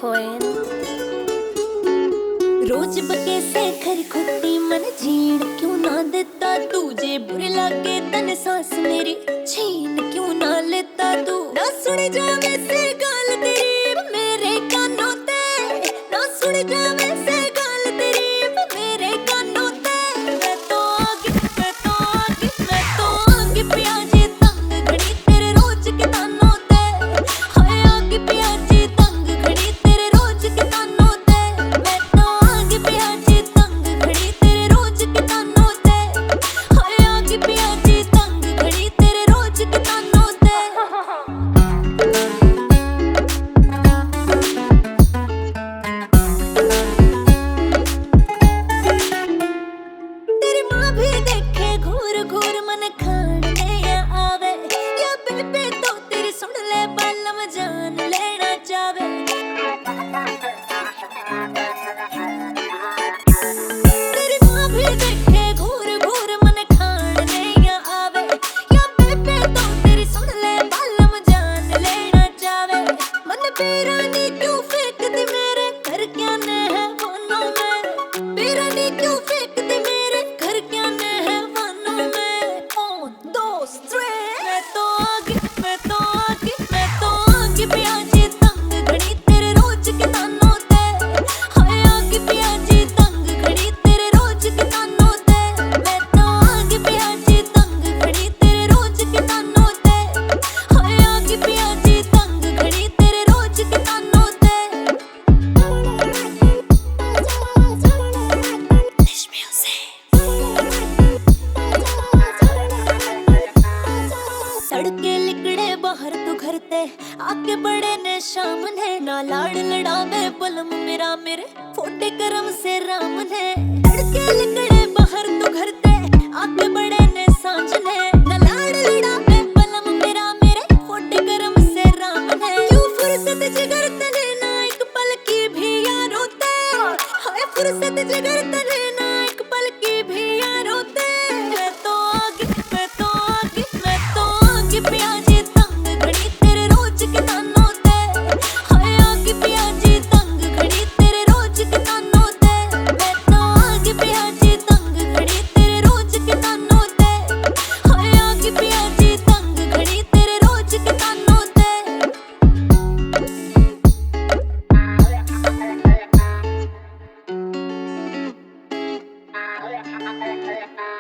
खोएन रोज बके से खरी खुदी मन जीण क्यों ना देता तुझे बुरे लागे तन सांस मेरी छीन क्यों ना लेता तू ना सुन जावे से गाल तेरी मेरे कानों ते ना सुन जावे से गाल तेरी मेरे कानों ते मैं तो आगे प्याजी तंग घड़ी तेरे रोज के तानों ते हाय आगे प्याजी तंग घड़ी तेरे रोज के तानों ते मैं तो आगे प्याजी तंग घड़ी तेरे रोज के तानों ते हाय आगे प्याजी तंग घड़ी तेरे रोज के तानों ते तेरी माँ भी देखे घूर घूर मन खाने आवे या बेबे तो तेरी सुन ले बालम जान लेना चावे तेरी माँ भी देखे घूर घूर मन खाने आवे या बेबे तो तेरी सुन ले बालम जान लेना चावे मन बेरानी क्यों फेंकती मेरे घर क्या ने है वनों में बेरानी क्यों फेंकती मेरे घर क्या ने है वनों में on those streets मैं तो आगे प्याजी तंग घड़ी तेरे रोज के तानों ते हाय आगे प्याजी तंग घड़ी तेरे रोज के तानों ते मैं तो आगे प्याजी तंग घड़ी तेरे रोज के तानों ते हाय आगे प्याजी तंग घड़ी तेरे रोज के तानों ते This music सड़के लिकड़े बाहर तू घर ते आके बड़े ने शाम ने ना लाड़ लड़ावे बलम मेरा मेरे फोटे करम से राम ने सड़के लिकड़े बाहर तू घर ते आके बड़े ने सांझ ने ना लाड़ लड़ावे बलम मेरा मेरे फोटे करम से राम ने क्यों फुर्सत जिगर तने ना एक पल की भी यारों ते हाय फुर्सत जिगर तने ना एक पल की भी यारों ते मैं तो आगे प्याजी तंग घड़ी तेरे रोज के तानों ते हाय आगे प्याजी तंग घड़ी तेरे रोज के तानों ते मैं तो आगे प्याजी तंग घड़ी तेरे रोज के तानों ते हाय आगे प्याजी तंग घड़ी तेरे रोज के तानों ते Yeah.